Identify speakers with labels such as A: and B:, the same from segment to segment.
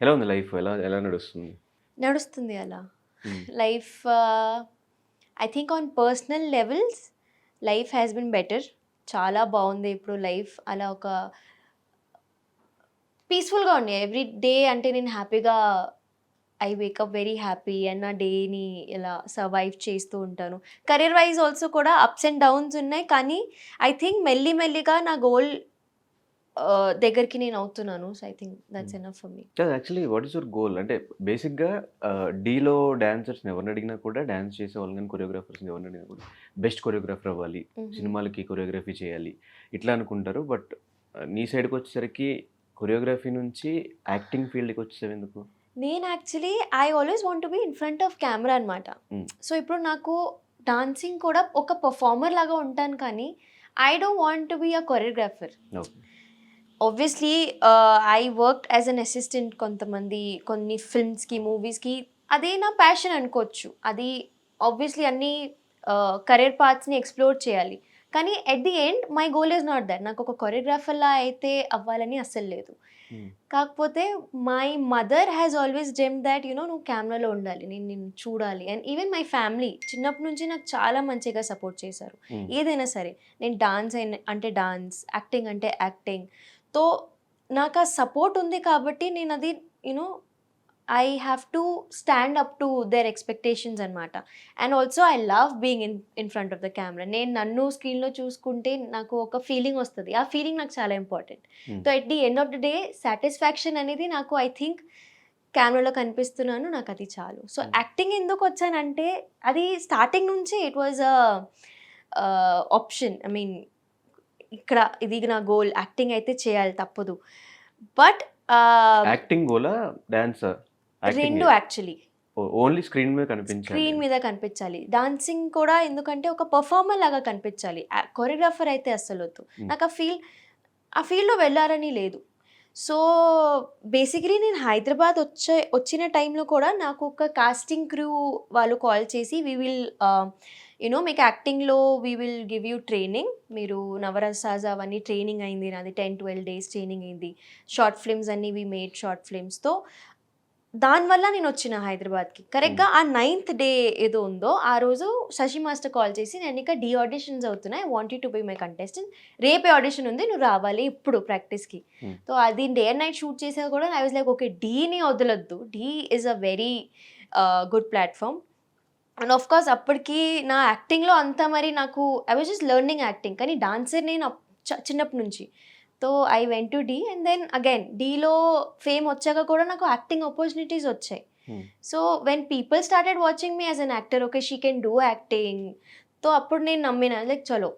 A: ఎలా ఉంది లైఫ్? ఎలా ఎలా నడుస్తుంది?
B: నడుస్తుంది అలా.
A: హ్మ్.
B: Life I think on personal levels life has been better. చాలా బాగుంది ఇప్పుడు లైఫ్. అలా ఒక పీస్‌ఫుల్‌గా ఉంది. ఎవ్రీ డే అంటే నేను హ్యాపీగా I wake up very happy and నా డేని ఇలా సర్వైవ్ చేస్తూ ఉంటాను. కెరీర్ వైజ్ ఆల్సో కూడా అప్స్ అండ్ డౌన్స్ ఉన్నాయి. కానీ ఐ థింక్ మెల్లి మెల్లిగా నా గోల్ దగ్గరికి నేను అవుతున్నాను. So, I think that's
A: hmm.
B: Enough for me.
A: కాదు actually what is your goal? అంటే బేసిక్‌గా 'డీలో' డాన్సర్స్‌ని ఎవరిని అడిగినా కూడా డాన్స్ చేసేవాళ్ళని గాని, కొరియోగ్రాఫర్స్‌ని ఎవరిని అడిగినా కూడా బెస్ట్ కొరియోగ్రాఫర్ అవ్వాలి.
B: హుహు.
A: సినిమాలకి కొరియోగ్రఫీ చేయాలి. ఇట్లా అనుకుంటారు. బట్ నీ సైడ్‌కొచ్చేసరికి కొరియోగ్రఫీ నుంచి యాక్టింగ్ ఫీల్డ్‌కి వచ్చేసావెందుకు?
B: నేను actually I always want to be in front of camera అనమాట.
A: హ్మ్.
B: సో, ఇప్పుడు నాకు డాన్సింగ్ కూడా ఒక పెర్ఫార్మర్ లాగా ఉంటాను కానీ, I don't want to be a choreographer.
A: Okay.
B: Obviously I worked as an assistant కొంతమంది కొన్ని ఫిల్మ్స్‌కి, మూవీస్‌కి. అదే నా ప్యాషన్ అనుకోవచ్చు. అది ఆబ్వియస్లీ అన్ని కెరియర్ పాత్స్‌ని ఎక్స్‌ప్లోర్ చేయాలి. కానీ at the end my goal is not that. నాకు ఒక కొరియోగ్రాఫర్‌లా అయితే అవ్వాలని అస్సలు లేదు.
A: హ్మ్.
B: కాకపోతే my mother has always dreamed that నువ్వు కెమెరాలో ఉండాలి. నేను నిన్ను చూడాలి. అండ్ ఈవెన్ మై ఫ్యామిలీ చిన్నప్పటి నుంచి నాకు చాలా మంచిగా సపోర్ట్ చేశారు.
A: హ్మ్.
B: ఏదైనా సరే. నేను డాన్స్ అంటే డాన్స్, యాక్టింగ్ అంటే యాక్టింగ్. తో నాకు ఆ సపోర్ట్ ఉంది కాబట్టి నేను అది you know I have to stand up to their expectations అనమాట. And also I love being in front of the camera. నేను నన్ను స్క్రీన్‌లో చూసుకుంటే నాకు ఒక ఫీలింగ్ వస్తది. ఆ ఫీలింగ్ నాకు చాలా ఇంపార్టెంట్.
A: హ్మ్.
B: So, at the end of the day satisfaction అనేది నాకు ఐ థింక్ కెమెరాలో కనిపిస్తున్నాను. నాకది చాలు. సో,
A: హ్మ్.
B: యాక్టింగ్ ఎందుకొచ్చానంటే అది స్టార్టింగ్ నుంచి it was option. I mean ఇక్కడ ఇది నా గోల్. యాక్టింగ్ అయితే చేయాలి తప్పదు. But
A: acting Gola? డాన్సా?
B: 2
A: యాక్టింగే.
B: Actually.
A: Only screen మీద కనిపించాలి
B: స్క్రీన్
A: అని.
B: మీద కనిపించాలి. డాన్సింగ్ కూడా ఎందుకంటే ఒక పెర్ఫార్మర్ లాగా కనిపించాలి. కొరియోగ్రాఫర్ అయితే అస్సలొద్దు.
A: హ్మ్.
B: నాకు ఆ ఫీల్డ్‌లో వెళ్ళాలని లేదు. సో, బేసికలీ నేను హైదరాబాద్ వచ్చిన టైంలో కూడా నాకు ఒక కాస్టింగ్ క్రూ వాళ్ళు కాల్ చేసి వి విల్ మీకు యాక్టింగ్‌లో we will give you training. మీరు నవరసాస్ అవన్నీ ట్రైనింగ్ అయింది నాది 10, 12 డేస్ ట్రైనింగ్ అయింది. షార్ట్ ఫిల్మ్స్ అన్నీ వి మేడ్ షార్ట్ ఫిల్మ్స్‌తో దానివల్ల నేనొచ్చిన హైదరాబాద్‌కి.
A: హ్మ్.
B: కరెక్ట్‌గా ఆ నైన్త్ డే ఏదో ఉందో, ఆ రోజు శశి మాస్టర్ కాల్ చేసి, "నేనింకా డీ ఆడిషన్స్ అవుతున్నాయి. I want you to be my contestant. రేపే ఆడిషన్ ఉంది. నువ్వు రావాలి ఇప్పుడు ప్రాక్టీస్‌కి."
A: హ్మ్.
B: సో, అది డే అండ్ నైట్ షూట్ చేసేది కూడా ఐ వాస్ లైక్, ఓకే. డీని వదలొద్దు. Dhee is a very good platform. And of course అప్పటికి నా యాక్టింగ్‌లో అంత మరి నాకు I was just learning acting. కానీ డాన్సర్ నేను చిన్నప్పటి నుంచి. So, I went to Dhee and then again డీలో ఫేమ్ వచ్చాక కూడా నాకు యాక్టింగ్ ఆపర్చునిటీస్ వచ్చాయి.
A: Hmm.
B: So, when people started watching me as an actor, okay she can do acting. So, అప్పుడు నేను నమ్మిన లైక్ చలో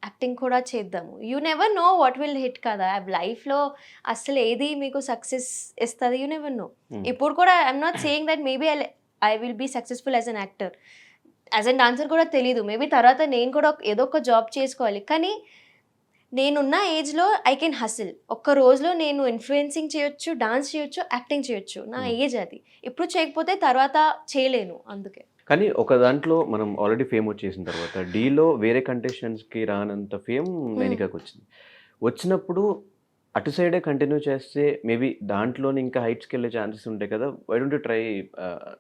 B: యాక్టింగ్ కూడా చేద్దాము. You never know what will hit కదా! లైఫ్‌లో అస్సలు ఏది మీకు సక్సెస్ ఇస్తది యూ నెవర్ నో.
A: హ్మ్.
B: ఇప్పుడు కూడా I'm not saying that maybe I will be successful as an actor. As an dancer కూడా తెలీదు. మేబీ తర్వాత నేను కూడా ఏదో ఒక జాబ్ చేసుకోవాలి. కానీ నేనున్న ఏజ్‌లో ఐ కెన్ హసిల్. ఒక్క రోజులో నేను ఇన్‌ఫ్లుయెన్సింగ్ చేయొచ్చు, డాన్స్ చేయొచ్చు, యాక్టింగ్ చేయొచ్చు. నా
A: హ్మ్.
B: ఏజ్ అది. ఇప్పుడు చేయకపోతే తర్వాత చేయలేను అందుకే.
A: కానీ ఒక దాంట్లో మనం ఆల్రెడీ ఫేమ్ వచ్చేసిన తర్వాత 'డీలో' వేరే కంటెస్టెంట్స్‌కి రానంత ఫేమ్
B: హ్మ్.
A: నైనికాకొచ్చింది. వచ్చినప్పుడు అటు సైడే కంటిన్యూ చేస్తే మేబీ దాంట్లోనే ఇంకా హైట్స్‌కెళ్ళే ఛాన్సెస్ ఉంటాయి కదా! Why don't you try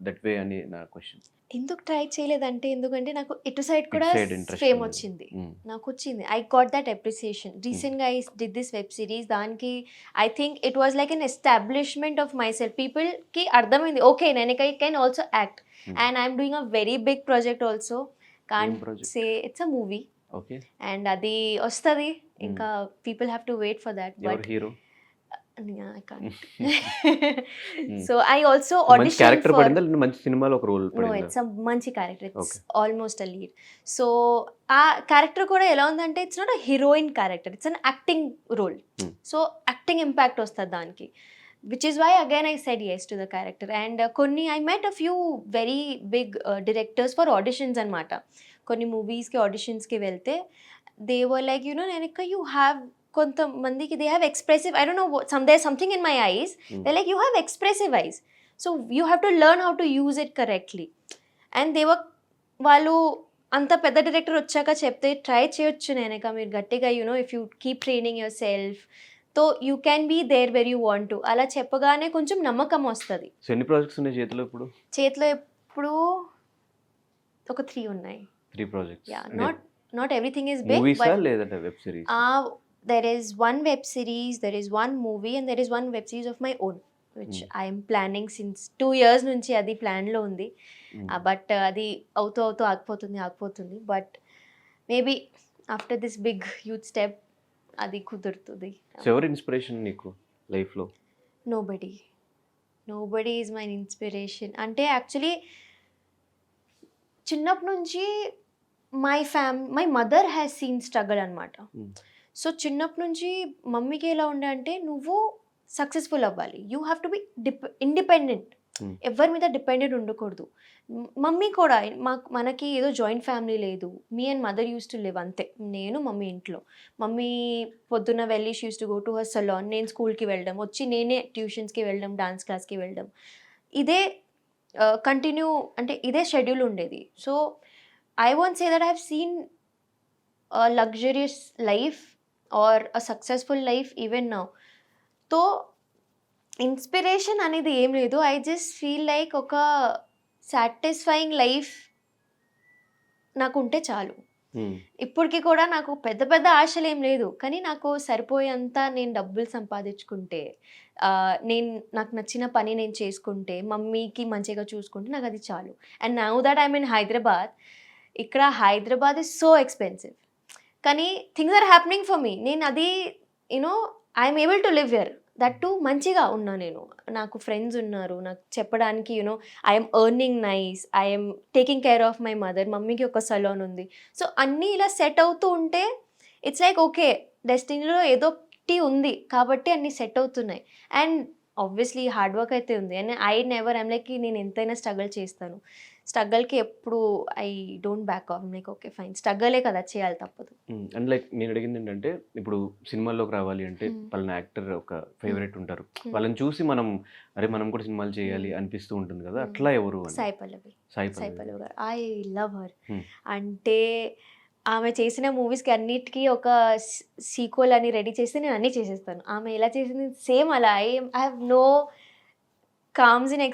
A: that way అని నా క్వెషన్.
B: ఎందుకు ట్రై చేయలేదంటే, ఎందుకంటే నాకు ఇటు సైడ్
A: ఇటు
B: కూడా
A: సైడ్ ఇంట్రెస్ట్
B: ఫేమ్
A: ఉండదు.
B: వచ్చింది.
A: హ్మ్.
B: నాకొచ్చింది. I got that appreciation.
A: Hmm.
B: రీసెంట్‌గా I did this web series. దానికి I think it was like an establishment of myself. పీపుల్‌కి అర్థమైంది. ఓకే. నేను can also act.
A: Hmm.
B: And I'm doing a very big project also.
A: ఏం
B: can't say
A: project?
B: It's a movie.
A: Okay.
B: And అది వస్తది.
A: Hmm.
B: ఇంకా people have to wait for that.
A: ఎవరు
B: but
A: hero?
B: I can't.
A: Hmm.
B: So, I also
A: so, మంచి
B: auditioned
A: character
B: for
A: పడిందా? లేదంటే మంచి సినిమాలో ఒక రోల్
B: నో,
A: పడిందా?
B: ఇట్స్ అ మంచి character. It's
A: okay.
B: Almost a lead. So, ఆ క్యారెక్టర్ కూడా ఎలా ఉందంటే it's not a heroine character. It's an acting role.
A: Hmm.
B: So, acting impact వస్తది దానికి. Which is why again I said yes to the character. And కొన్ని I met a few very big directors for auditions అనమాట. కొన్ని మూవీస్‌కి ఆడిషన్స్‌కి వెళ్తే they were like "నేనింకా you have." కొంతమందికి they have expressive, I don't know, there something in my eyes.
A: Hmm.
B: They like, "you have expressive eyes. So, you have to learn how to use it correctly." And వాళ్ళు అంత పెద్ద director వచ్చాక చెప్తే try చేయొచ్చు. నేనిక మీరు గట్టిగా if you keep training yourself, so you can be there where you want to అలా చెప్పగానే కొంచెం నమ్మకం వస్తుంది.
A: సో ఎన్ని ప్రాజెక్ట్స్ ఉన్నాయి చేతిలో ఇప్పుడు?
B: చేతిలో ఎప్పుడు ఒక 3 ఉన్నాయి.
A: 3 projects.
B: Yeah, not everything is big,
A: మూవీసా
B: బట్
A: లేదంటే web series?
B: there is one web series, there is one movie, and there is one web series of my own, which I am planning since 2 years నుంచి అది ప్లాన్లో ఉంది. But అది అవుతూ ఆగిపోతుంది. But maybe after this big huge step అది కుదురుతుంది.
A: So ఎవరు ఇన్స్పిరేషన్ నీకు లైఫ్లో?
B: Nobody is my inspiration. అంటే యాక్చువల్లీ చిన్నప్పటి నుంచి my mother has seen struggle అనమాట. సో చిన్నప్పటి నుంచి మమ్మీకి ఎలా ఉండే అంటే నువ్వు సక్సెస్ఫుల్ అవ్వాలి, you have to be independent, ఎవరి మీద డిపెండెంట్ ఉండకూడదు. మమ్మీ కూడా మనకి ఏదో జాయింట్ ఫ్యామిలీ లేదు, me and mother use to live అంతే. నేను మమ్మీ ఇంట్లో, మమ్మీ పొద్దున్న వెళ్ళి she use to go to her salon, నేను స్కూల్కి వెళ్ళడం, వచ్చి నేనే ట్యూషన్స్కి వెళ్ళడం, డాన్స్ క్లాస్కి వెళ్ళడం, ఇదే కంటిన్యూ అంటే ఇదే షెడ్యూల్ ఉండేది. So I won't say that I have seen luxurious life or a successful life even now. So inspiration అనేది ఏం లేదు, ఐ జస్ట్ ఫీల్ లైక్ ఒక సాటిస్ఫైయింగ్ లైఫ్ నాకు ఉంటే చాలు. ఇప్పటికి కూడా నాకు పెద్ద పెద్ద ఆశలు ఏం లేదు, కానీ నాకు సరిపోయేంత నేను డబ్బులు సంపాదించుకుంటే, నాకు నచ్చిన పని నేను చేసుకుంటే, మమ్మీకి మంచిగా చూసుకుంటే నాకు అది చాలు. And now that I mean Hyderabad, ఇక్కడ హైదరాబాద్ ఇస్ సో ఎక్స్పెన్సివ్, కానీ things are happening for me. నేను అది you know I'm able to live here, that too మంచిగా ఉన్నా నేను, నాకు ఫ్రెండ్స్ ఉన్నారు నాకు చెప్పడానికి, you know I'm earning nice, I'm taking care of my mother, మమ్మీకి ఒక సలోన్ ఉంది. సో అన్నీ ఇలా సెట్ అవుతూ ఉంటే ఇట్స్ లైక్ ఓకే, డెస్టినీలో ఏదో ఒకటి ఉంది కాబట్టి అన్నీ సెట్ అవుతున్నాయి. అండ్ ఆబ్వియస్లీ హార్డ్ వర్క్ అయితే ఉంది. అండ్ ఐఎమ్ లైక్ నేను ఎంతైనా స్ట్రగుల్ చేస్తాను, స్ట్రగల్కి ఎప్పుడు I don't back off, like okay fine స్ట్రగలే కదా చేయాలి, తప్పదు.
A: అండ్ లైక్ నేను అడిగింది ఏంటంటే, ఇప్పుడు సినిమాల్లోకి రావాలి అంటే పలానా యాక్టర్ ఒక ఫేవరెట్ ఉంటారు, వాళ్ళని చూసి మనం కూడా సినిమాలు చేయాలి అనిపిస్తూ ఉంటుంది కదా, అట్లా ఎవరు?
B: సాయి పల్లవి గారు, ఐ లవ్ హర్.
A: Hmm.
B: అంటే ఆమె చేసిన మూవీస్కి అన్నిటికీ ఒక సీక్వెల్ అని రెడీ చేస్తే నేను అన్నీ చేసేస్తాను. ఆమె ఎలా చేసింది సేమ్ అలా. I have no qualms in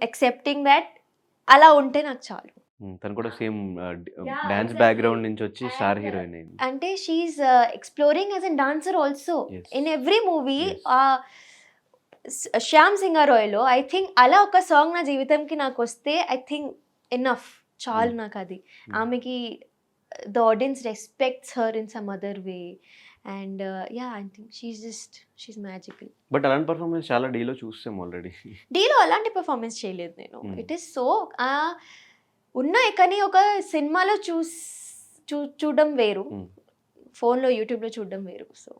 B: accepting that అలా ఉంటే నాకు చాలు.
A: తను కూడా సేమ్ డాన్స్ బ్యాక్గ్రౌండ్ నుంచి వచ్చి స్టార్ హీరోయిన్ అయింది.
B: అంటే she is exploring as a dancer also in every movie. Shyam సింగారాయ్లో ఐ థింక్ అలా ఒక సాంగ్ నా జీవితంకి నాకు వస్తే ఐ థింక్ ఎనఫ్, చాలు నాకు అది. ఆమెకి the audience respects her in some other way. And I think she's magical.
A: But అలాంటి పర్ఫార్మెన్స్ చాలా డీలో చూస్తాం ఆల్రెడీ.
B: డీలో అలాంటి పర్ఫార్మెన్స్ చేయలేదు నేను. ఇట్ ఈస్ సో ఉన్నాయి, కానీ ఒక సినిమాలో చూడడం వేరు, ఫోన్లో యూట్యూబ్లో చూడడం వేరు. సో